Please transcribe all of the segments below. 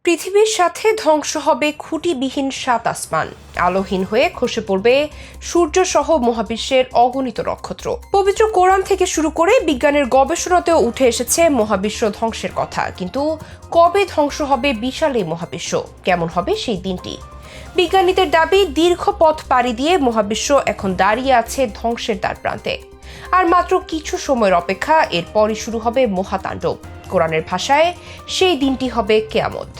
পৃথিবীর সাথে ধ্বংস হবে খুঁটিবিহীন সাত আসমান, আলোহীন হয়ে খসে পড়বে সূর্য সহ মহাবিশ্বের অগণিত নক্ষত্র। পবিত্র কোরআন থেকে শুরু করে বিজ্ঞানের গবেষণাতেও উঠে এসেছে মহাবিশ্ব ধ্বংসের কথা। কিন্তু কবে ধ্বংস হবে বিশাল এই মহাবিশ্ব, কেমন হবে সেই দিনটি? বিজ্ঞানীদের দাবি, দীর্ঘ পথ পাড়ি দিয়ে মহাবিশ্ব এখন দাঁড়িয়ে আছে ধ্বংসের দ্বার প্রান্তে। আর মাত্র কিছু সময়ের অপেক্ষা, এরপরই শুরু হবে মহাতাণ্ডব। কোরআনের ভাষায় সেই দিনটি হবে কিয়ামত।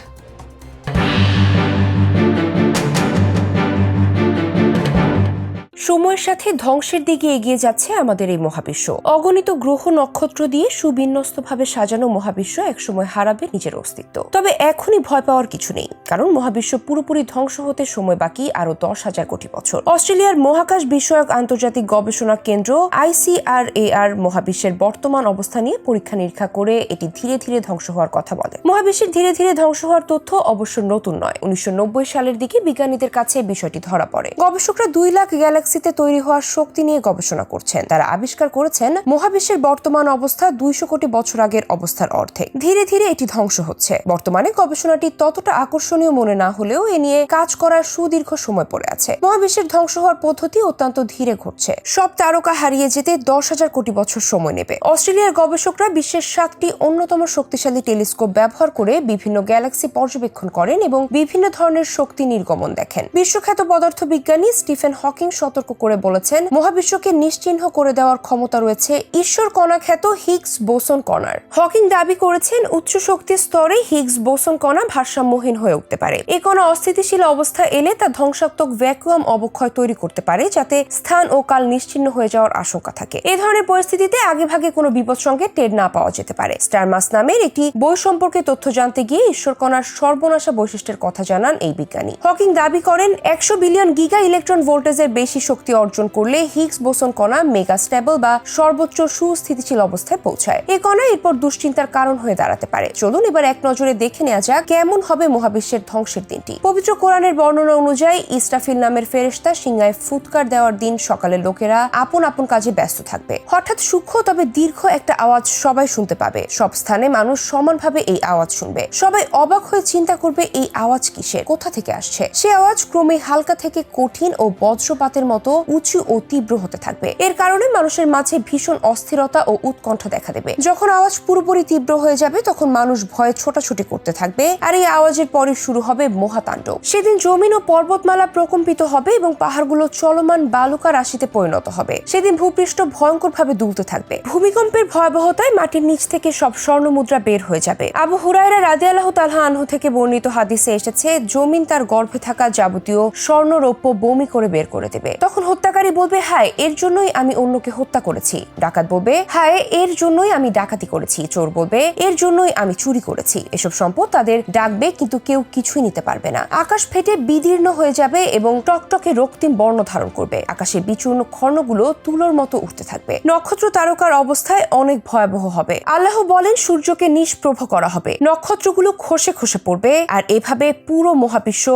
সময়ের সাথে ধ্বংসের দিকে এগিয়ে যাচ্ছে আমাদের এই মহাবিশ্ব। অগণিত গ্রহ নক্ষত্র দিয়ে সুবিন্যস্তভাবে সাজানো মহাবিশ্ব একসময় হারাবে নিজের অস্তিত্ব। তবে এখনই ভয় পাওয়ার কিছু নেই, কারণ মহাবিশ্ব পুরোপুরি ধ্বংস হতে সময় বাকি আরো 10,000 কোটি বছর। অস্ট্রেলিয়ার মহাকাশ বিষয়ক আন্তর্জাতিক গবেষণা কেন্দ্র ICRAR মহাবিশ্বের বর্তমান অবস্থা নিয়ে পরীক্ষা নিরীক্ষা করে এটি ধীরে ধীরে ধ্বংস হওয়ার কথা বলে। মহাবিশ্বের ধীরে ধীরে ধ্বংস হওয়ার তথ্য অবশ্য নতুন নয়। 1990 সালের দিকে বিজ্ঞানীদের কাছে বিষয়টি ধরা পড়ে। গবেষকরা 2 লাখ গ্যালাক্সিতে তৈরি হওয়ার শক্তি নিয়ে গবেষণা করছেন। তারা আবিষ্কার করেছেন মহাবিশ্বের বর্তমান অবস্থা 200 কোটি বছর আগের অবস্থার অর্ধেক। ধীরে ধীরে এটি ধ্বংস হচ্ছে। বর্তমানে গবেষণাটি ততটা আকর্ষণীয় মনে না হলেও এ নিয়ে কাজ করার সুদীর্ঘ সময় পড়ে আছে। মহাবিশ্বের ধ্বংস হওয়ার পদ্ধতি অত্যন্ত ধীরে ঘটছে। সব তারকা হারিয়ে যেতে 10,000 কোটি বছর সময় নেবে। অস্ট্রেলিয়ার গবেষকরা বিশ্বের 7টি অন্যতম শক্তিশালী টেলিস্কোপ ব্যবহার করে বিভিন্ন গ্যালাক্সি পর্যবেক্ষণ করেন এবং বিভিন্ন ধরনের শক্তি নির্গমন দেখেন। বিশ্বখ্যাত পদার্থবিজ্ঞানী স্টিফেন হকিং সতর্ক করে বলেছেন, মহাবিশ্বকে নিশ্চিহ্ন করে দেওয়ার ক্ষমতা রয়েছে ঈশ্বর কণা খ্যাত হিগস বোসন কণার। হকিং দাবি করেছেন, উচ্চ শক্তির স্তরে হিগস বোসন কণা ভারসাম্যহীন হয়ে উঠতে পারে। এই কণা অস্থিতিশীল অবস্থা এলে তা ধ্বংসাত্মক ভ্যাকুয়াম অবক্ষয় তৈরি করতে পারে, যাতে স্থান ও কাল নিশ্চিহ্ন হয়ে যাওয়ার আশঙ্কা থাকে। এই ধরনের পরিস্থিতিতে আগেভাগে কোনো বিপদ সংকেত টের না পাওয়া যেতে পারে। স্টারমাস নামের একটি বই সম্পর্কে তথ্য জানতে গিয়ে ঈশ্বর কণার সর্বনাশা বৈশিষ্ট্যের কথা জানান এই বিজ্ঞানী। হকিং দাবি করেন, 100 বিলিয়ন গিগা ইলেকট্রন ভোল্টেজের বেশি শক্তি অর্জন করলে হিগস বোসন কণা মেগা স্টেবল বা সর্বোচ্চ সুস্থিতিশীল অবস্থায় পৌঁছায়। এই কণা এরপর দুশ্চিন্তার কারণ হয়ে দাঁড়াতে পারে। চলুন এবার এক নজরে দেখে নেওয়া যাক কেমন হবে মহাবিশ্বের ধ্বংসের দিনটি। পবিত্র কোরআনের বর্ণনা অনুযায়ী ইসরাফিল নামের ফেরেশতা সিংহায় ফুৎকার দেওয়ার দিন সকালে লোকেরা আপন আপন কাজে ব্যস্ত থাকবে। হঠাৎ সূক্ষ্ম তবে দীর্ঘ একটা আওয়াজ সবাই শুনতে পাবে। সব স্থানে মানুষ সমানভাবে এই আওয়াজ শুনবে। সবাই অবাক হয়ে চিন্তা করবে, এই আওয়াজ কিসের, কোথা থেকে আসছে। সে আওয়াজ ক্রমে হালকা থেকে কঠিন ও বজ্রপাতের মতো উঁচু ও তীব্র হতে থাকবে। এর কারণে মানুষের মাঝে ভীষণ অস্থিরতা ও উৎকণ্ঠা দেখা দেবে। যখন আওয়াজ পুরোপুরি তীব্র হয়ে যাবে, তখন মানুষ ভয়ে ছোটাছুটি করতে থাকবে। আর এই আওয়াজের পরে শুরু হবে মহাতাণ্ডব। সেদিন জমিন ও পর্বতমালা প্রকম্পিত হবে এবং পাহাড়গুলো চলমান বালুকা রাশিতে পরিণত হবে। সেদিন ভূপৃষ্ঠ ভয়ঙ্করভাবে দুলতে থাকবে। ভূমিকম্পের ভয়াবহতায় মাটির নিচ থেকে সব স্বর্ণ মুদ্রা বের হয়ে যাবে। আবু হুরায়রা রাদিয়াল্লাহু তাআলা আনহু থেকে বর্ণিত হাদিসে এসেছে, জমিন তার গর্ভে থাকা যাবতীয় স্বর্ণ রৌপ্য বমি করে বের করে দেবে। তখন হত্যাকারী বলবে, হায়, এর জন্যই আমি অন্যকে হত্যা করেছি। ডাকাত বলবে, হায়, এর জন্যই আমি ডাকাতি করেছি। চোর বলবে, এর জন্যই আমি চুরি করেছি। এসব সম্পদ তাদের ডাকবে, কিন্তু কেউ কিছুই নিতে পারবে না। আকাশ ফেটে বিদীর্ণ হয়ে যাবে এবং টকটকে রক্তিম বর্ণ ধারণ করবে। আকাশের বিচূর্ণ খণ্ডগুলো তুলোর মতো উঠতে থাকবে। নক্ষত্র তারকার অবস্থায় অনেক ভয়াবহ হবে। আল্লাহ বলেন, সূর্যকে নিষ্প্রভ করা হবে, নক্ষত্রগুলো খসে খসে পড়বে, আর এভাবে পুরো মহাবিশ্ব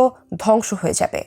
ধ্বংস হয়ে যাবে।